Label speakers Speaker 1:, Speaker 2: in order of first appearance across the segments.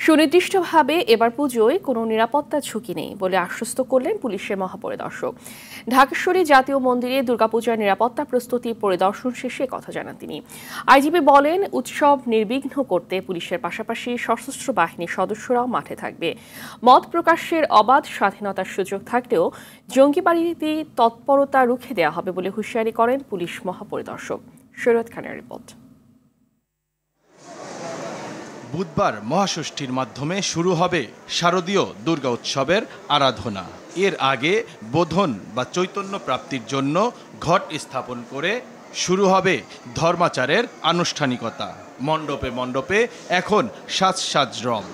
Speaker 1: সুনির্দিষ্টভাবে এবার পুজোয় কোনো নিরাপত্তা ঝুঁকি নেই বলে আশ্বস্ত করলেন পুলিশের মহাপরিদর্শক। ঢাকেশ্বরী জাতীয় মন্দিরে দুর্গাপূজার নিরাপত্তা প্রস্তুতি পরিদর্শন শেষে কথা জানান তিনি। আইজিপি বলেন, উৎসব নির্বিঘ্ন করতে পুলিশের পাশাপাশি সশস্ত্র বাহিনীর সদস্যরাও মাঠে থাকবে। মত প্রকাশের অবাধ স্বাধীনতার সুযোগ থাকলেও জঙ্গিবাড়িতে তৎপরতা রুখে দেওয়া হবে বলে হুঁশিয়ারি করেন পুলিশ মহাপরিদর্শক। শরীয়ত খানের রিপোর্ট।
Speaker 2: বুধবার মহাষষ্ঠীর মাধ্যমে শুরু হবে শারদীয় দুর্গা উৎসবের আরাধনা। এর আগে বোধন বা চৈতন্য প্রাপ্তির জন্য ঘট স্থাপন করে শুরু হবে ধর্মাচারের আনুষ্ঠানিকতা। মণ্ডপে মণ্ডপে এখন সাজ রব।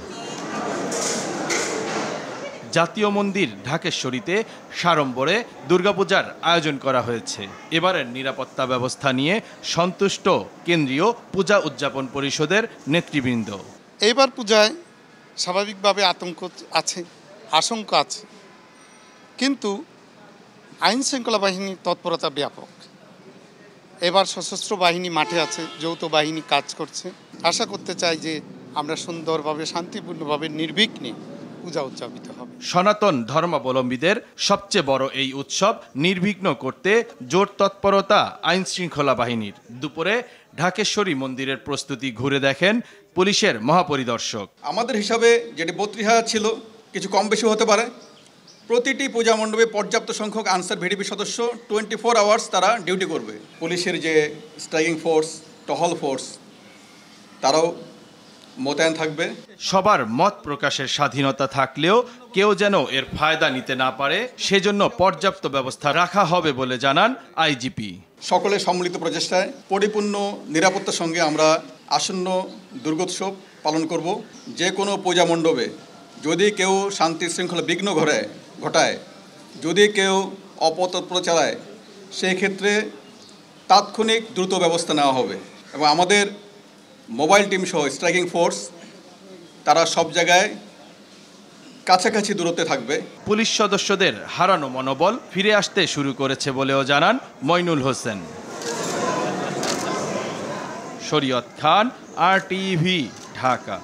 Speaker 2: জাতীয় মন্দির ঢাকেশ্বরীতে সাড়ম্বরে দুর্গাপূজার আয়োজন করা হয়েছে। এবারের নিরাপত্তা ব্যবস্থা নিয়ে সন্তুষ্ট কেন্দ্রীয় পূজা উদযাপন পরিষদের নেতৃবৃন্দ।
Speaker 3: এইবার পূজায় স্বাভাবিকভাবে আশঙ্কা আছে, কিন্তু আইন শৃঙ্খলা বাহিনীর তৎপরতা ব্যাপক। এবার সশস্ত্র বাহিনী মাঠে আছে, যৌথ বাহিনী কাজ করছে। আশা করতে চাই যে আমরা সুন্দরভাবে শান্তিপূর্ণভাবে নির্বিঘ্নে পূজা উদযাপিত হবে।
Speaker 2: সনাতন ধর্মাবলম্বীদের সবচেয়ে বড় এই উৎসব নির্বিঘ্ন করতে জোর তৎপরতা আইন শৃঙ্খলা বাহিনীর। দুপুরে ঢাকেশ্বরী মন্দিরের প্রস্তুতি ঘুরে দেখেন পুলিশের মহাপরিদর্শক।
Speaker 4: আমাদের হিসাবে যেটি ৩২,০০০ ছিল, কিছু কম বেশি হতে পারে। প্রতিটি পূজা মণ্ডপে পর্যাপ্ত সংখ্যক আনসার ভিডিপি সদস্য 24 আওয়ার্স তারা ডিউটি করবে। পুলিশের যে স্ট্রাইকিং ফোর্স, টহল ফোর্স, তারাও মোতায়েন থাকবে।
Speaker 2: সবার মত প্রকাশের স্বাধীনতা থাকলেও কেউ যেন এর ফায়দা নিতে না পারে, সেজন্য পর্যাপ্ত ব্যবস্থা রাখা হবে বলে জানান আইজিপি।
Speaker 4: সকলের সম্মিলিত প্রচেষ্টায় পরিপূর্ণ নিরাপত্তার সঙ্গে আমরা আসন্ন দুর্গোৎসব পালন করব। যে কোনো পূজা মণ্ডপে যদি কেউ শান্তি শৃঙ্খলা বিঘ্ন ঘটায়, যদি কেউ অপতৎপর চালায়, সেই ক্ষেত্রে তাৎক্ষণিক দ্রুত ব্যবস্থা নেওয়া হবে। এবং আমাদের মোবাইল টিম সহ স্ট্রাইকিং ফোর্স তারা সব জায়গায় কাছাকাছি দূরত্বে থাকবে।
Speaker 2: পুলিশ সদস্যদের হারানো মনোবল ফিরে আসতে শুরু করেছে বলেও জানান মইনুল হোসেন। শরীয়ত খান, RTV, ঢাকা।